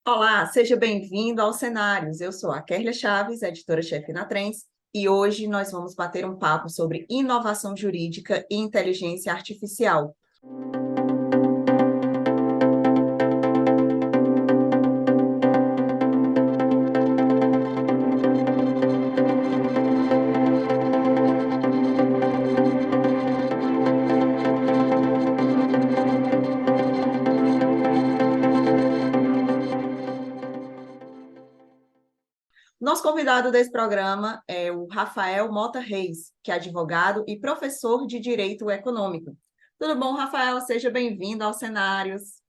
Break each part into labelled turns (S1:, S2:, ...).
S1: Olá, seja bem-vindo aos Cenários. Eu sou a Kerlia Chaves, editora-chefe na Trends, e hoje nós vamos bater um papo sobre inovação jurídica e inteligência artificial. Nosso convidado desse programa é o Rafael Mota Reis, que é advogado e professor de Direito Econômico. Tudo bom, Rafael? Seja bem-vindo aos Cenários.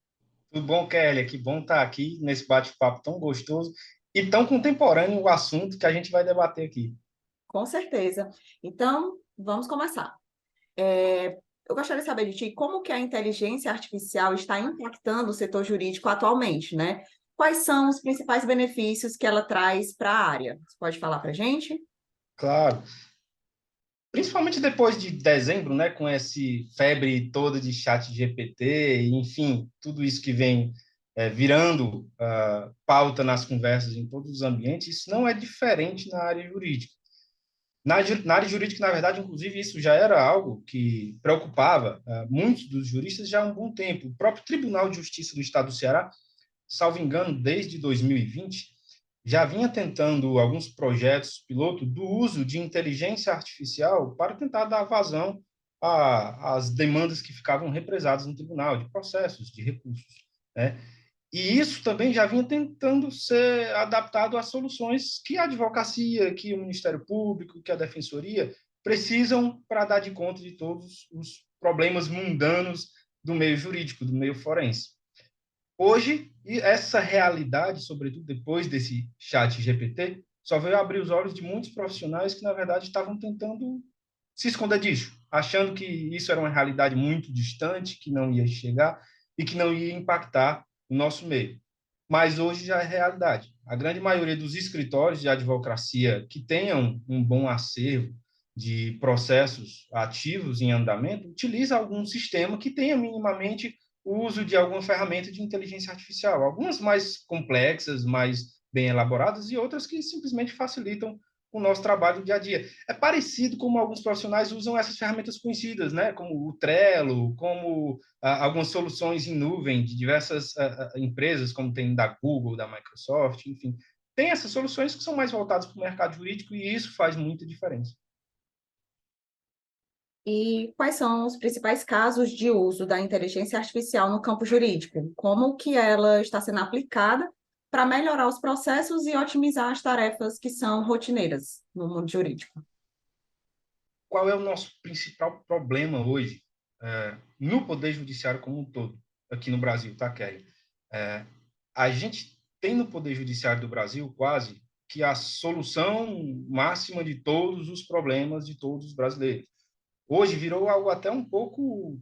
S2: Tudo bom, Kelly? Que bom estar aqui nesse bate-papo tão gostoso e tão contemporâneo o assunto que a gente vai debater aqui.
S1: Com certeza. Então, vamos começar. Eu gostaria de saber de ti como que a inteligência artificial está impactando o setor jurídico atualmente, né? Quais são os principais benefícios que ela traz para a área? Você pode falar para a gente?
S2: Claro, principalmente depois de dezembro, né, com esse febre toda de chat GPT, enfim, tudo isso que vem virando pauta nas conversas em todos os ambientes, isso não é diferente na área jurídica. Na área jurídica, na verdade, inclusive, isso já era algo que preocupava muitos dos juristas já há um bom tempo. O próprio Tribunal de Justiça do Estado do Ceará, salvo engano, desde 2020, já vinha tentando alguns projetos piloto do uso de inteligência artificial para tentar dar vazão às demandas que ficavam represadas no tribunal, de processos, de recursos, né? E isso também já vinha tentando ser adaptado às soluções que a advocacia, que o Ministério Público, que a Defensoria precisam para dar de conta de todos os problemas mundanos do meio jurídico, do meio forense. Hoje, essa realidade, sobretudo depois desse chat GPT, só veio abrir os olhos de muitos profissionais que, na verdade, estavam tentando se esconder disso, achando que isso era uma realidade muito distante, que não ia chegar e que não ia impactar o nosso meio. Mas hoje já é realidade. A grande maioria dos escritórios de advocacia que tenham um bom acervo de processos ativos em andamento utiliza algum sistema que tenha minimamente o uso de alguma ferramenta de inteligência artificial, algumas mais complexas, mais bem elaboradas e outras que simplesmente facilitam o nosso trabalho do dia a dia. É parecido como alguns profissionais usam essas ferramentas conhecidas, né? Como o Trello, como algumas soluções em nuvem de diversas empresas, como tem da Google, da Microsoft, enfim. Tem essas soluções que são mais voltadas para o mercado jurídico e isso faz muita diferença.
S1: E quais são os principais casos de uso da inteligência artificial no campo jurídico? Como que ela está sendo aplicada para melhorar os processos e otimizar as tarefas que são rotineiras no mundo jurídico?
S2: Qual é o nosso principal problema hoje no Poder Judiciário como um todo, aqui no Brasil, tá, Kelly? É, a gente tem no Poder Judiciário do Brasil quase que a solução máxima de todos os problemas de todos os brasileiros. Hoje virou algo até um pouco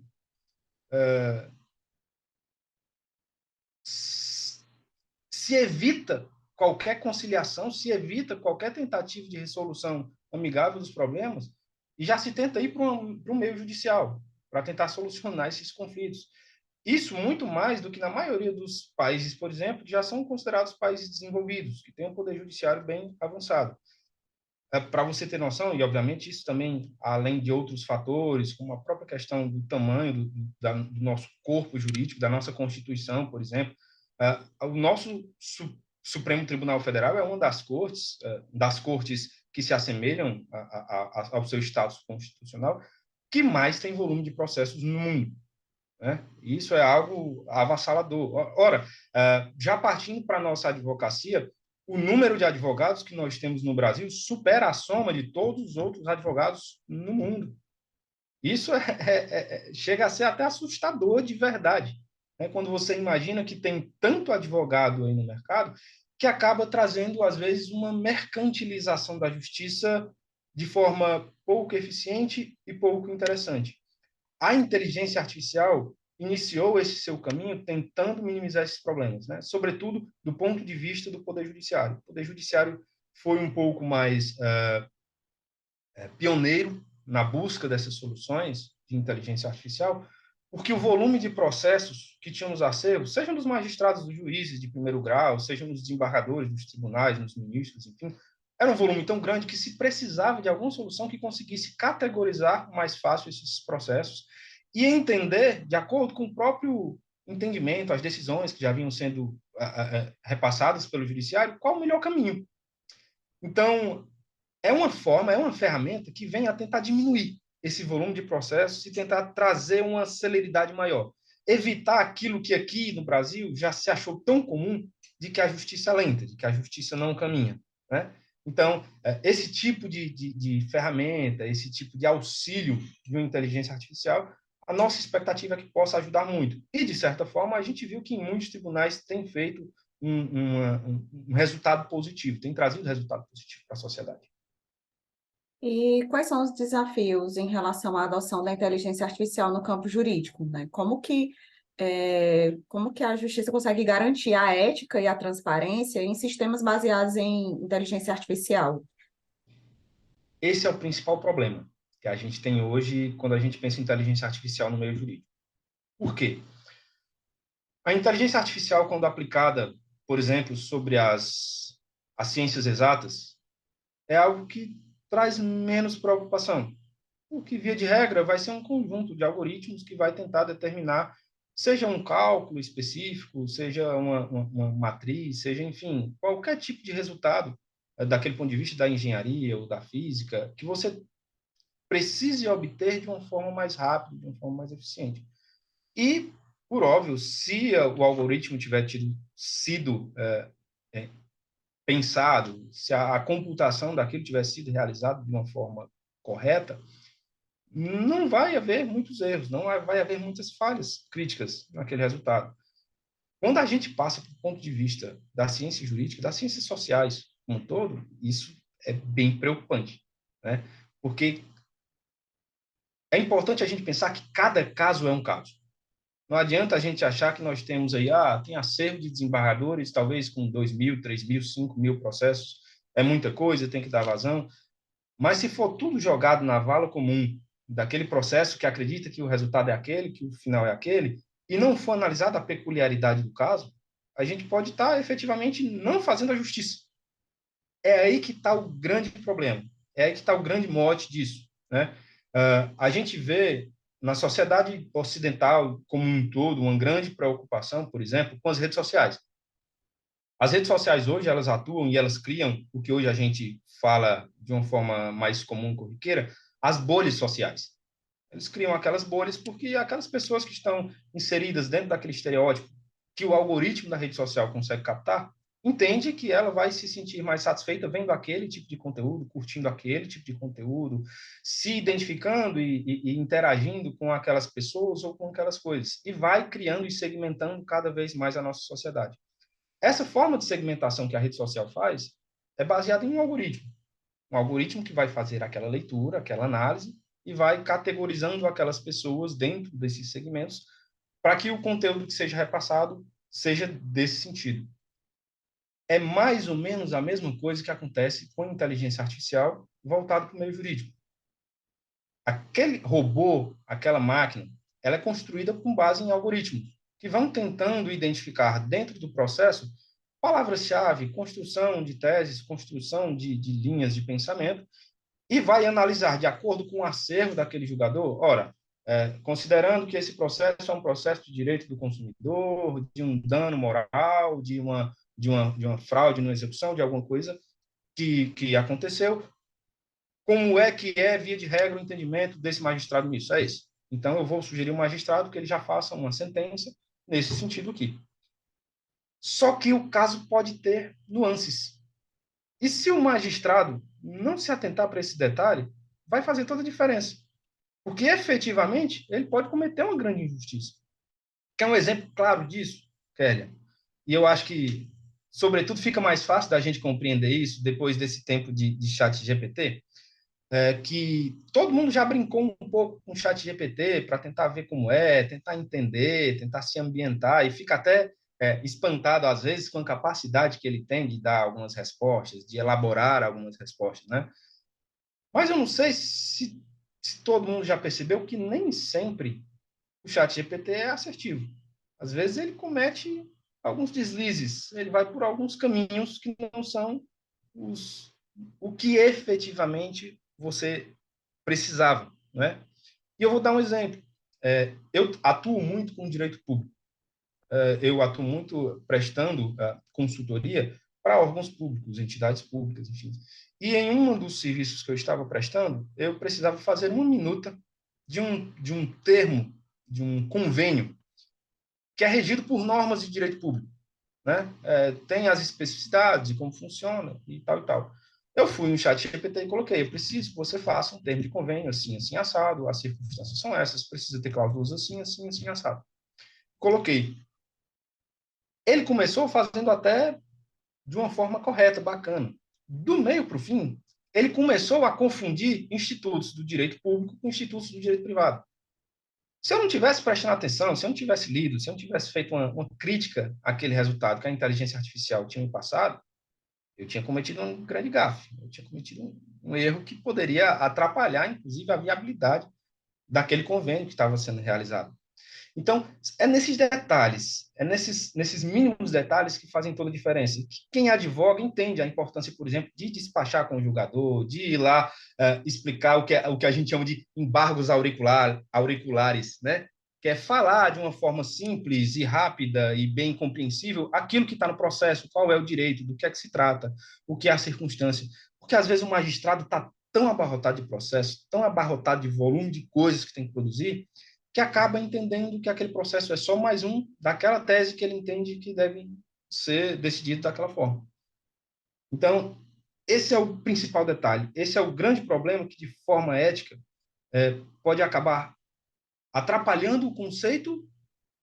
S2: se evita qualquer conciliação, se evita qualquer tentativa de resolução amigável dos problemas e já se tenta ir para um meio judicial para tentar solucionar esses conflitos. Isso muito mais do que na maioria dos países, por exemplo, que já são considerados países desenvolvidos, que têm um poder judiciário bem avançado. Para você ter noção, e obviamente isso também, além de outros fatores, como a própria questão do tamanho do nosso corpo jurídico, da nossa Constituição, por exemplo, o nosso Supremo Tribunal Federal é uma das cortes que se assemelham ao seu status constitucional, que mais tem volume de processos no mundo. Né? Isso é algo avassalador. Ora, já partindo para a nossa advocacia, o número de advogados que nós temos no Brasil supera a soma de todos os outros advogados no mundo. Isso chega a ser até assustador de verdade, né? Quando você imagina que tem tanto advogado aí no mercado que acaba trazendo, às vezes, uma mercantilização da justiça de forma pouco eficiente e pouco interessante. A inteligência artificial iniciou esse seu caminho tentando minimizar esses problemas, né? Sobretudo do ponto de vista do Poder Judiciário. O Poder Judiciário foi um pouco mais pioneiro na busca dessas soluções de inteligência artificial, porque o volume de processos que tinham nos acervos, sejam dos magistrados, dos juízes de primeiro grau, sejam dos desembargadores dos tribunais, dos ministros, enfim, era um volume tão grande que se precisava de alguma solução que conseguisse categorizar mais fácil esses processos e entender, de acordo com o próprio entendimento, as decisões que já vinham sendo repassadas pelo judiciário, qual o melhor caminho. Então, é uma forma, é uma ferramenta que vem a tentar diminuir esse volume de processos e tentar trazer uma celeridade maior. Evitar aquilo que aqui no Brasil já se achou tão comum de que a justiça é lenta, de que a justiça não caminha, né? Então, esse tipo de ferramenta, esse tipo de auxílio de uma inteligência artificial, a nossa expectativa é que possa ajudar muito. E, de certa forma, a gente viu que em muitos tribunais tem feito um resultado positivo, tem trazido resultado positivo para a sociedade.
S1: E quais são os desafios em relação à adoção da inteligência artificial no campo jurídico, né? Como que a justiça consegue garantir a ética e a transparência em sistemas baseados em inteligência artificial?
S2: Esse é o principal problema que a gente tem hoje quando a gente pensa em inteligência artificial no meio jurídico. Por quê? A inteligência artificial, quando aplicada, por exemplo, sobre as ciências exatas, é algo que traz menos preocupação. O que, via de regra, vai ser um conjunto de algoritmos que vai tentar determinar, seja um cálculo específico, seja uma matriz, seja, enfim, qualquer tipo de resultado, daquele ponto de vista da engenharia ou da física, que você precise obter de uma forma mais rápida, de uma forma mais eficiente. E, por óbvio, se o algoritmo tiver sido pensado, se a computação daquilo tiver sido realizada de uma forma correta, não vai haver muitos erros, não vai haver muitas falhas críticas naquele resultado. Quando a gente passa para o ponto de vista da ciência jurídica, das ciências sociais como um todo, isso é bem preocupante, né? Porque é importante a gente pensar que cada caso é um caso. Não adianta a gente achar que nós temos aí, tem acervo de desembargadores, talvez com 2.000, 3.000, 5.000 processos, é muita coisa, tem que dar vazão. Mas se for tudo jogado na vala comum daquele processo que acredita que o resultado é aquele, que o final é aquele, e não for analisada a peculiaridade do caso, a gente pode estar efetivamente não fazendo a justiça. É aí que está o grande problema, é aí que está o grande mote disso, né? A gente vê na sociedade ocidental como um todo uma grande preocupação, por exemplo, com as redes sociais. As redes sociais hoje, elas atuam e elas criam o que hoje a gente fala de uma forma mais comum, corriqueira, as bolhas sociais. Eles criam aquelas bolhas porque aquelas pessoas que estão inseridas dentro daquele estereótipo que o algoritmo da rede social consegue captar, entende que ela vai se sentir mais satisfeita vendo aquele tipo de conteúdo, curtindo aquele tipo de conteúdo, se identificando e interagindo com aquelas pessoas ou com aquelas coisas. E vai criando e segmentando cada vez mais a nossa sociedade. Essa forma de segmentação que a rede social faz é baseada em um algoritmo que vai fazer aquela leitura, aquela análise e vai categorizando aquelas pessoas dentro desses segmentos para que o conteúdo que seja repassado seja desse sentido. É mais ou menos a mesma coisa que acontece com a inteligência artificial voltada para o meio jurídico. Aquele robô, aquela máquina, ela é construída com base em algoritmos que vão tentando identificar dentro do processo palavras-chave, construção de teses, construção de linhas de pensamento, e vai analisar de acordo com o acervo daquele julgador. Ora, considerando que esse processo é um processo de direito do consumidor, de um dano moral, de uma fraude na execução, de alguma coisa que aconteceu, como é que é, via de regra, o entendimento desse magistrado nisso? É esse. Então, eu vou sugerir ao magistrado que ele já faça uma sentença nesse sentido aqui. Só que o caso pode ter nuances. E se o magistrado não se atentar para esse detalhe, vai fazer toda a diferença. Porque, efetivamente, ele pode cometer uma grande injustiça. Quer um exemplo claro disso, Kélia? E eu acho que, sobretudo, fica mais fácil da gente compreender isso depois desse tempo de chat GPT, que todo mundo já brincou um pouco com o chat GPT para tentar ver como é, tentar entender, tentar se ambientar, e fica até espantado, às vezes, com a capacidade que ele tem de dar algumas respostas, de elaborar algumas respostas, né? Mas eu não sei se todo mundo já percebeu que nem sempre o ChatGPT é assertivo. Às vezes ele comete alguns deslizes, ele vai por alguns caminhos que não são o que efetivamente você precisava, né? E eu vou dar um exemplo. Eu atuo muito com direito público. Eu atuo muito prestando consultoria para órgãos públicos, entidades públicas, enfim. E em um dos serviços que eu estava prestando, eu precisava fazer uma minuta de um termo, de um convênio, que é regido por normas de direito público, né? Tem as especificidades de como funciona e tal e tal. Eu fui no chat GPT e coloquei, eu preciso que você faça um termo de convênio assim, assim, assado, as circunstâncias são essas, precisa ter cláusulas assim, assim, assim, assado. Coloquei. Ele começou fazendo até de uma forma correta, bacana. Do meio para o fim, ele começou a confundir institutos do direito público com institutos do direito privado. Se eu não tivesse prestado atenção, se eu não tivesse lido, se eu não tivesse feito uma crítica àquele resultado que a inteligência artificial tinha me passado, eu tinha cometido um grande gafe, eu tinha cometido um erro que poderia atrapalhar, inclusive, a viabilidade daquele convênio que estava sendo realizado. Então, é nesses detalhes, é nesses mínimos detalhes que fazem toda a diferença. Quem advoga entende a importância, por exemplo, de despachar com o julgador, de ir lá explicar o que a gente chama de embargos auriculares, né? Que é falar de uma forma simples e rápida e bem compreensível aquilo que está no processo, qual é o direito, do que é que se trata, o que é a circunstância. Porque, às vezes, o magistrado está tão abarrotado de processo, tão abarrotado de volume de coisas que tem que produzir, que acaba entendendo que aquele processo é só mais um daquela tese que ele entende que deve ser decidido daquela forma. Então, esse é o principal detalhe. Esse é o grande problema que, de forma ética, pode acabar atrapalhando o conceito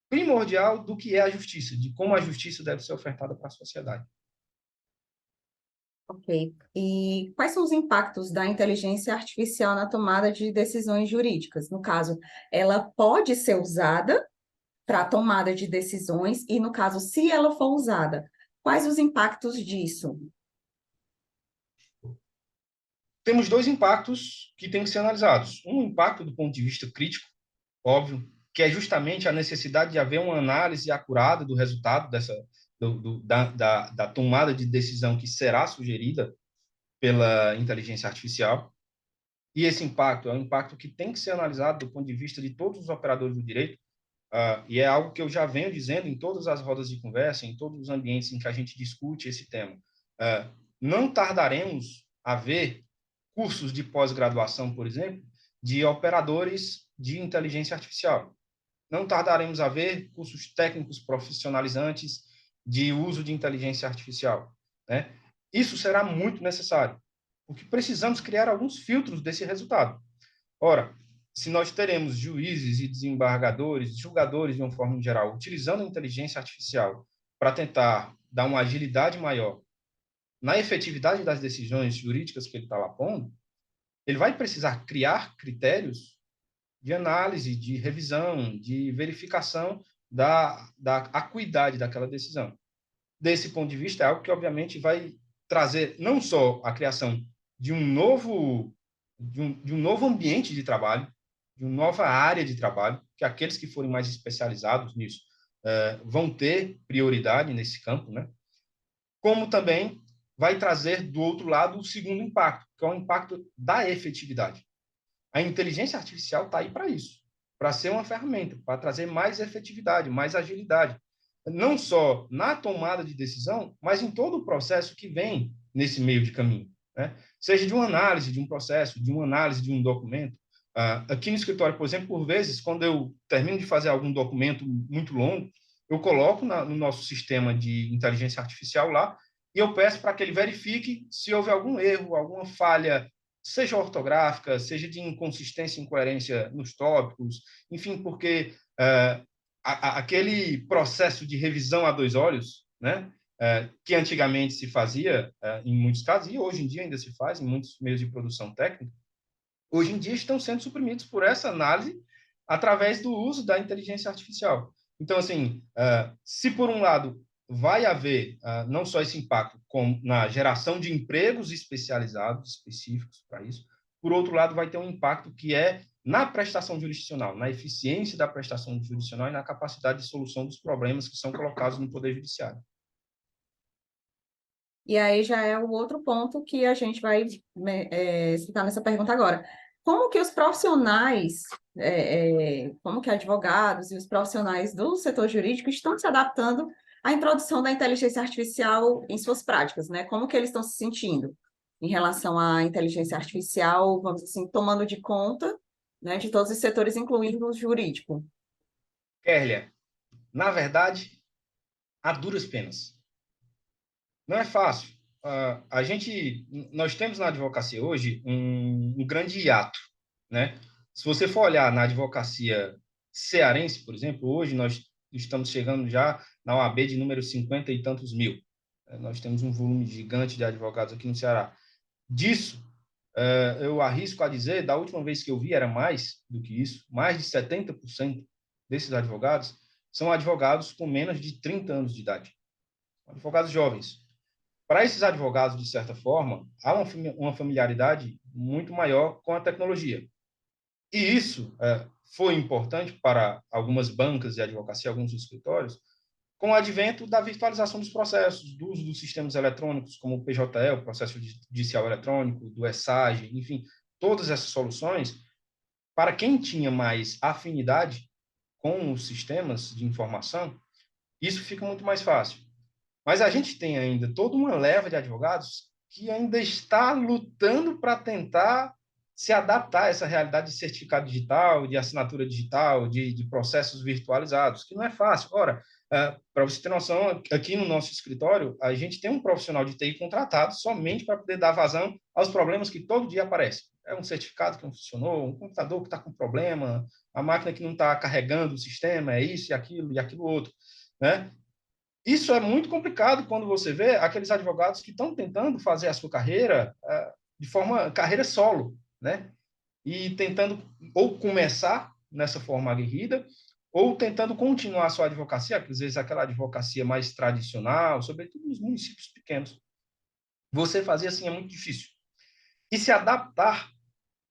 S2: primordial do que é a justiça, de como a justiça deve ser ofertada para a sociedade.
S1: Ok. E quais são os impactos da inteligência artificial na tomada de decisões jurídicas? No caso, ela pode ser usada para a tomada de decisões e, no caso, se ela for usada, quais os impactos disso?
S2: Temos dois impactos que têm que ser analisados. Um impacto do ponto de vista crítico, óbvio, que é justamente a necessidade de haver uma análise acurada do resultado da tomada de decisão que será sugerida pela inteligência artificial. E esse impacto é um impacto que tem que ser analisado do ponto de vista de todos os operadores do direito, e é algo que eu já venho dizendo em todas as rodas de conversa, em todos os ambientes em que a gente discute esse tema. Não tardaremos a ver cursos de pós-graduação, por exemplo, de operadores de inteligência artificial. Não tardaremos a ver cursos técnicos profissionalizantes de uso de inteligência artificial, né? Isso será muito necessário, porque precisamos criar alguns filtros desse resultado. Ora, se nós teremos juízes e desembargadores, julgadores de uma forma geral, utilizando a inteligência artificial para tentar dar uma agilidade maior na efetividade das decisões jurídicas que ele está lá pondo, ele vai precisar criar critérios de análise, de revisão, de verificação da acuidade daquela decisão. Desse ponto de vista, é algo que, obviamente, vai trazer não só a criação de de um novo ambiente de trabalho, de uma nova área de trabalho, que aqueles que forem mais especializados nisso vão ter prioridade nesse campo, né? Como também vai trazer, do outro lado, o segundo impacto, que é o impacto da efetividade. A inteligência artificial está aí para isso, para ser uma ferramenta, para trazer mais efetividade, mais agilidade, não só na tomada de decisão, mas em todo o processo que vem nesse meio de caminho, né? Seja de uma análise de um processo, de uma análise de um documento. Aqui no escritório, por exemplo, por vezes, quando eu termino de fazer algum documento muito longo, eu coloco no nosso sistema de inteligência artificial lá e eu peço para que ele verifique se houve algum erro, alguma falha, seja ortográfica, seja de inconsistência e incoerência nos tópicos, enfim, porque aquele processo de revisão a dois olhos, né, que antigamente se fazia em muitos casos, e hoje em dia ainda se faz em muitos meios de produção técnica, hoje em dia estão sendo suprimidos por essa análise através do uso da inteligência artificial. Então, assim, se por um lado vai haver não só esse impacto na geração de empregos especializados, específicos para isso, por outro lado vai ter um impacto que é na prestação jurisdicional, na eficiência da prestação jurisdicional e na capacidade de solução dos problemas que são colocados no Poder Judiciário.
S1: E aí já é o outro ponto que a gente vai citar nessa pergunta agora. Como que os profissionais, como que advogados e os profissionais do setor jurídico estão se adaptando à introdução da inteligência artificial em suas práticas, né? Como que eles estão se sentindo em relação à inteligência artificial, vamos assim, tomando de conta, né, de todos os setores, incluindo o jurídico?
S2: Kerlia, na verdade, há duras penas. Não é fácil. Nós temos na advocacia hoje um grande hiato, né? Se você for olhar na advocacia cearense, por exemplo, hoje nós estamos chegando já na OAB de número 50 e tantos mil. Nós temos um volume gigante de advogados aqui no Ceará. Disso, eu arrisco a dizer, da última vez que eu vi era mais do que isso, mais de 70% desses advogados são advogados com menos de 30 anos de idade, advogados jovens. Para esses advogados, de certa forma, há uma familiaridade muito maior com a tecnologia. E isso foi importante para algumas bancas de advocacia, alguns escritórios, com o advento da virtualização dos processos, do uso dos sistemas eletrônicos, como o PJE, o Processo Judicial Eletrônico, do ESAGE, enfim, todas essas soluções, para quem tinha mais afinidade com os sistemas de informação, isso fica muito mais fácil. Mas a gente tem ainda toda uma leva de advogados que ainda está lutando para tentar se adaptar a essa realidade de certificado digital, de assinatura digital, de processos virtualizados, que não é fácil. Ora, para você ter noção, aqui no nosso escritório, a gente tem um profissional de TI contratado somente para poder dar vazão aos problemas que todo dia aparecem. É um certificado que não funcionou, um computador que está com problema, a máquina que não está carregando o sistema, é isso e aquilo outro, né? Isso é muito complicado quando você vê aqueles advogados que estão tentando fazer a sua carreira de forma carreira solo, né? E tentando ou começar nessa forma aguerrida ou tentando continuar a sua advocacia, às vezes aquela advocacia mais tradicional, sobretudo nos municípios pequenos. Você fazer assim é muito difícil. E se adaptar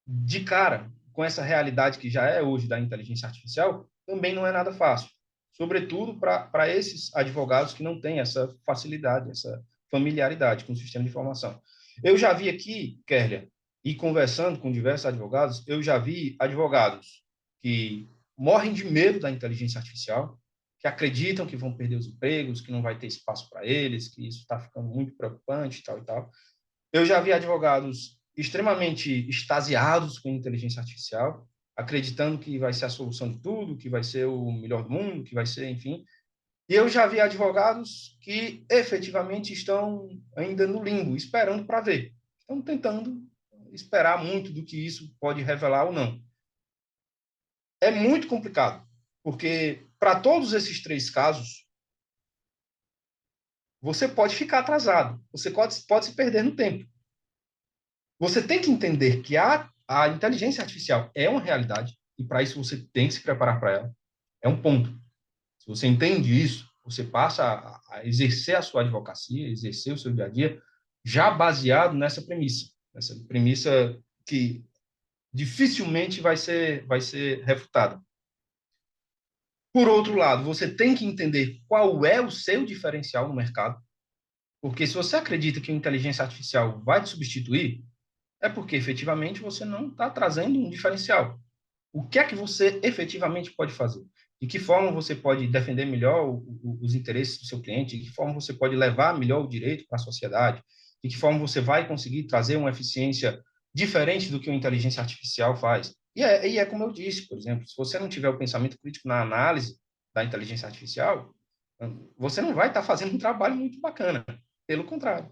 S2: de cara com essa realidade que já é hoje da inteligência artificial também não é nada fácil, sobretudo para esses advogados que não têm essa facilidade, essa familiaridade com o sistema de informação. Eu já vi aqui, Kerlia, e conversando com diversos advogados, eu já vi advogados que morrem de medo da inteligência artificial, que acreditam que vão perder os empregos, que não vai ter espaço para eles, que isso está ficando muito preocupante, tal e tal. Eu já vi advogados extremamente extasiados com inteligência artificial, acreditando que vai ser a solução de tudo, que vai ser o melhor do mundo, que vai ser, enfim. E eu já vi advogados que efetivamente estão ainda no limbo, esperando para ver. Estão tentando esperar muito do que isso pode revelar ou não. É muito complicado, porque para todos esses três casos, você pode ficar atrasado, você pode se perder no tempo. Você tem que entender que a inteligência artificial é uma realidade e para isso você tem que se preparar para ela. É um ponto. Se você entende isso, você passa a exercer a sua advocacia, exercer o seu dia a dia, já baseado nessa premissa que dificilmente vai ser refutada. Por outro lado, você tem que entender qual é o seu diferencial no mercado, porque se você acredita que a inteligência artificial vai te substituir, é porque efetivamente você não está trazendo um diferencial. O que é que você efetivamente pode fazer? De que forma você pode defender melhor os interesses do seu cliente? De que forma você pode levar melhor o direito para a sociedade? De que forma você vai conseguir trazer uma eficiência diferente do que a inteligência artificial faz? E é como eu disse, por exemplo, se você não tiver o pensamento crítico na análise da inteligência artificial, você não vai estar fazendo um trabalho muito bacana. Pelo contrário.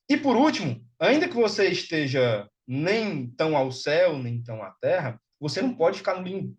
S2: E por último, ainda que você esteja nem tão ao céu, nem tão à terra, você não pode ficar no limbo.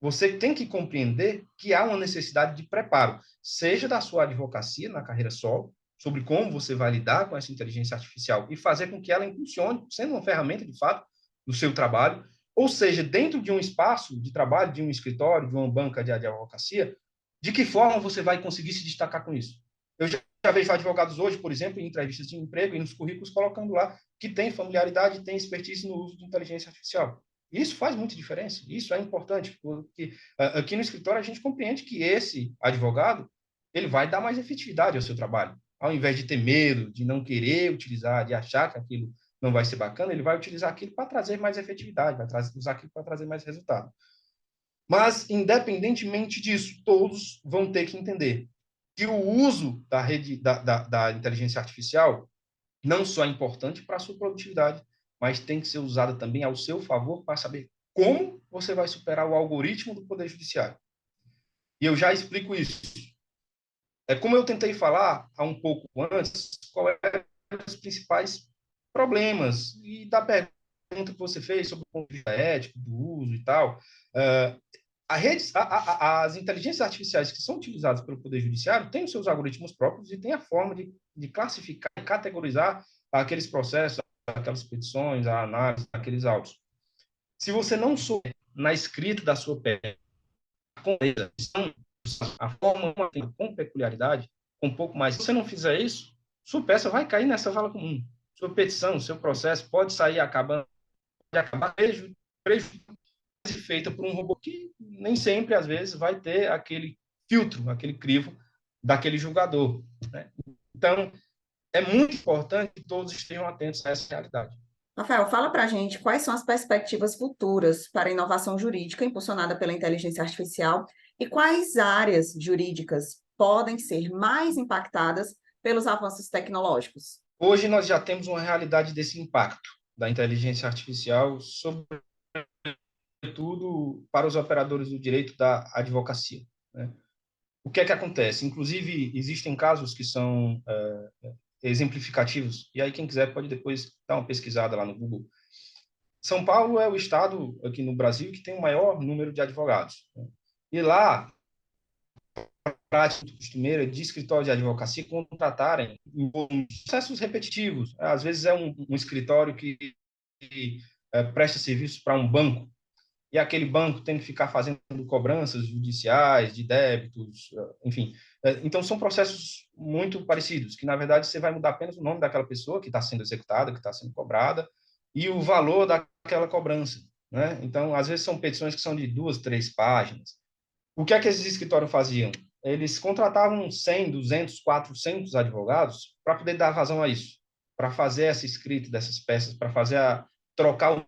S2: Você tem que compreender que há uma necessidade de preparo, seja da sua advocacia na carreira solo, sobre como você vai lidar com essa inteligência artificial e fazer com que ela impulsione, sendo uma ferramenta de fato do seu trabalho, ou seja, dentro de um espaço de trabalho, de um escritório, de uma banca de advocacia, de que forma você vai conseguir se destacar com isso? Eu já vejo advogados hoje, por exemplo, em entrevistas de emprego e nos currículos colocando lá que tem familiaridade, tem expertise no uso de inteligência artificial. Isso faz muita diferença, isso é importante, porque aqui no escritório a gente compreende que esse advogado ele vai dar mais efetividade ao seu trabalho. Ao invés de ter medo, de não querer utilizar, de achar que aquilo não vai ser bacana, ele vai utilizar aquilo para trazer mais efetividade, vai usar aquilo para trazer mais resultado. Mas, independentemente disso, todos vão ter que entender que o uso da rede da inteligência artificial não só é importante para a sua produtividade, mas tem que ser usada também ao seu favor para saber como você vai superar o algoritmo do Poder Judiciário. E eu já explico isso. É como eu tentei falar há um pouco antes, qual é os principais problemas e da pergunta que você fez sobre o ponto de vista ético, do uso e tal. Uh, as inteligências artificiais que são utilizadas pelo Poder Judiciário têm os seus algoritmos próprios e têm a forma de classificar e categorizar aqueles processos, aquelas petições, a análise, aqueles autos. Se você não souber na escrita da sua peça, a forma com peculiaridade, com um pouco mais, se você não fizer isso, sua peça vai cair nessa vala comum. Sua petição, seu processo pode sair acabando, pode acabar feita por um robô que nem sempre, às vezes, vai ter aquele filtro, aquele crivo daquele julgador. Né? Então, é muito importante que todos estejam atentos a essa realidade.
S1: Rafael, fala para a gente quais são as perspectivas futuras para a inovação jurídica impulsionada pela inteligência artificial e quais áreas jurídicas podem ser mais impactadas pelos avanços tecnológicos.
S2: Hoje nós já temos uma realidade desse impacto da inteligência artificial, sobretudo para os operadores do direito da advocacia. Né? O que é que acontece? Inclusive, existem casos que são exemplificativos, e aí quem quiser pode depois dar uma pesquisada lá no Google. São Paulo é o estado aqui no Brasil que tem o maior número de advogados. Né? E lá, a prática costumeira de escritório de advocacia contratarem processos repetitivos. Às vezes é um escritório que presta serviço para um banco, e aquele banco tem que ficar fazendo cobranças judiciais, de débitos, enfim. Então, são processos muito parecidos, que, na verdade, você vai mudar apenas o nome daquela pessoa que está sendo executada, que está sendo cobrada, e o valor daquela cobrança. Né? Então, às vezes, são petições que são de 2, 3 páginas. O que é que esses escritórios faziam? Eles contratavam 100, 200, 400 advogados para poder dar vazão a isso, para fazer essa escrita dessas peças, para fazer trocar o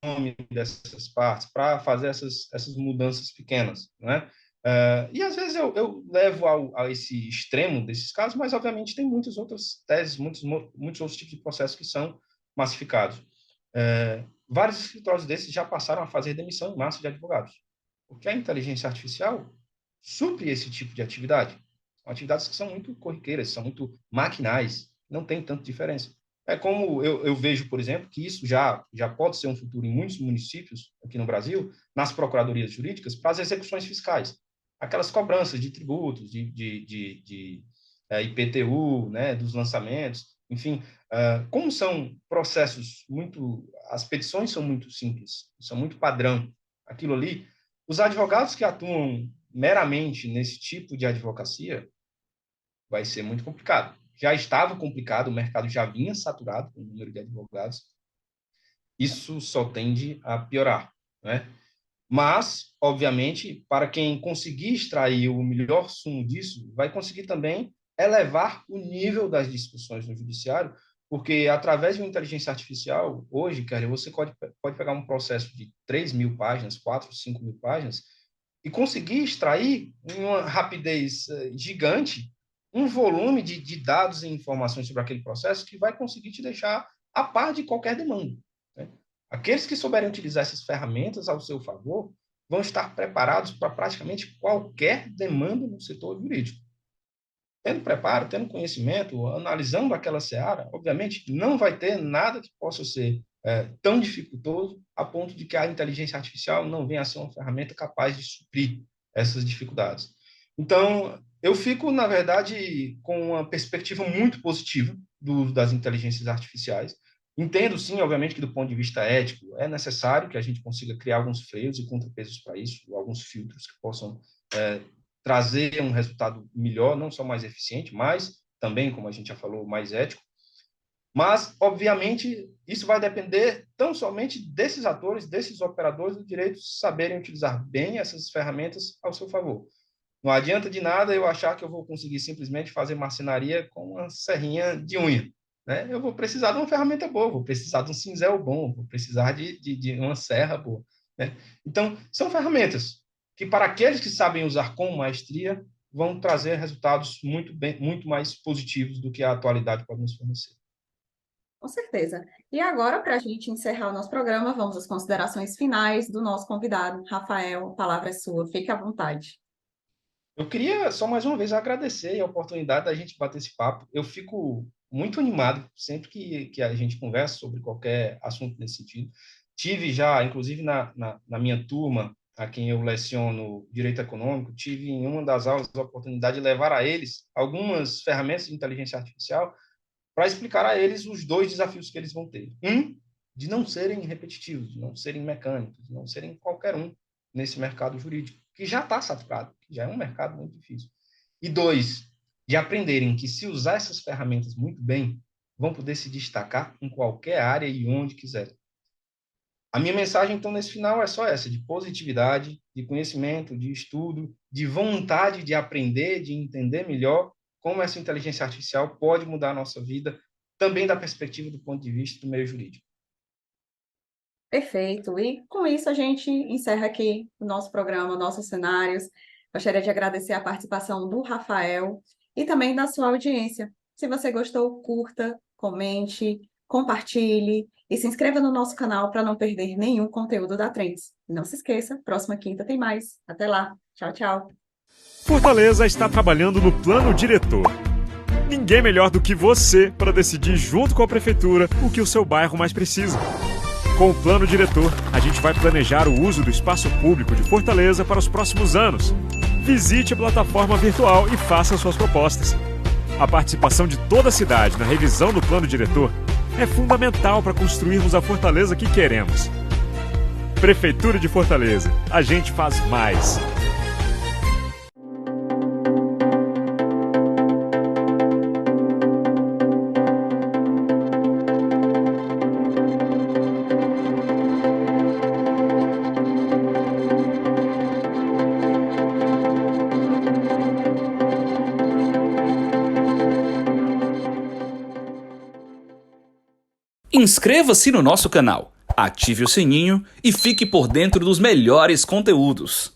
S2: nome dessas partes, para fazer essas mudanças pequenas, né? E às vezes eu levo a esse extremo desses casos, mas obviamente tem muitas outras teses, muitos outros tipos de processos que são massificados. Vários escritórios desses já passaram a fazer demissão em massa de advogados, porque a inteligência artificial supre esse tipo de atividade. São atividades que são muito corriqueiras, são muito maquinais, não tem tanta diferença. É como eu vejo, por exemplo, que isso já pode ser um futuro em muitos municípios aqui no Brasil, nas procuradorias jurídicas, para as execuções fiscais. Aquelas cobranças de tributos, de IPTU, né, dos lançamentos, enfim, como são processos muito... As petições são muito simples, são muito padrão. Aquilo ali, os advogados que atuam meramente nesse tipo de advocacia vai ser muito complicado. Já estava complicado, o mercado já vinha saturado com o número de advogados. Isso só tende a piorar, né? Mas, obviamente, para quem conseguir extrair o melhor sumo disso, vai conseguir também elevar o nível das discussões no judiciário, porque através de uma inteligência artificial, hoje, cara, você pode pegar um processo de 3.000 páginas, 4, 5.000 páginas, e conseguir extrair, em uma rapidez gigante, um volume de dados e informações sobre aquele processo que vai conseguir te deixar a par de qualquer demanda. Né? Aqueles que souberem utilizar essas ferramentas ao seu favor vão estar preparados para praticamente qualquer demanda no setor jurídico. Tendo preparo, tendo conhecimento, analisando aquela seara, obviamente não vai ter nada que possa ser tão dificultoso a ponto de que a inteligência artificial não venha a ser uma ferramenta capaz de suprir essas dificuldades. Então, eu fico, na verdade, com uma perspectiva muito positiva das inteligências artificiais. Entendo, sim, obviamente, que do ponto de vista ético é necessário que a gente consiga criar alguns freios e contrapesos para isso, alguns filtros que possam trazer um resultado melhor, não só mais eficiente, mas também, como a gente já falou, mais ético. Mas, obviamente, isso vai depender tão somente desses atores, desses operadores do direito saberem utilizar bem essas ferramentas ao seu favor. Não adianta de nada eu achar que eu vou conseguir simplesmente fazer marcenaria com uma serrinha de unha. Né? Eu vou precisar de uma ferramenta boa, vou precisar de um cinzel bom, vou precisar de uma serra boa. Né? Então, são ferramentas que, para aqueles que sabem usar com maestria, vão trazer resultados muito mais positivos do que a atualidade pode nos fornecer.
S1: Com certeza. E agora, para a gente encerrar o nosso programa, vamos às considerações finais do nosso convidado. Rafael, a palavra é sua, fique à vontade.
S2: Eu queria só mais uma vez agradecer a oportunidade da gente bater esse papo. Eu fico muito animado sempre que a gente conversa sobre qualquer assunto nesse sentido. Tive já, inclusive na minha turma, a quem eu leciono Direito Econômico, tive em uma das aulas a oportunidade de levar a eles algumas ferramentas de inteligência artificial para explicar a eles os dois desafios que eles vão ter. Um, de não serem repetitivos, de não serem mecânicos, de não serem qualquer um nesse mercado jurídico, que já está saturado, que já é um mercado muito difícil. E dois, de aprenderem que se usar essas ferramentas muito bem, vão poder se destacar em qualquer área e onde quiserem. A minha mensagem, então, nesse final é só essa, de positividade, de conhecimento, de estudo, de vontade de aprender, de entender melhor como essa inteligência artificial pode mudar a nossa vida, também da perspectiva do ponto de vista do meio jurídico.
S1: Perfeito. E com isso a gente encerra aqui o nosso programa, nossos cenários. Gostaria de agradecer a participação do Rafael e também da sua audiência. Se você gostou, curta, comente, compartilhe e se inscreva no nosso canal para não perder nenhum conteúdo da Trends. E não se esqueça, próxima quinta tem mais. Até lá. Tchau, tchau.
S3: Fortaleza está trabalhando no plano diretor. Ninguém melhor do que você para decidir junto com a prefeitura o que o seu bairro mais precisa. Com o plano diretor, a gente vai planejar o uso do espaço público de Fortaleza para os próximos anos. Visite a plataforma virtual e faça suas propostas. A participação de toda a cidade na revisão do plano diretor é fundamental para construirmos a Fortaleza que queremos. Prefeitura de Fortaleza, a gente faz mais.
S4: Inscreva-se no nosso canal, ative o sininho e fique por dentro dos melhores conteúdos.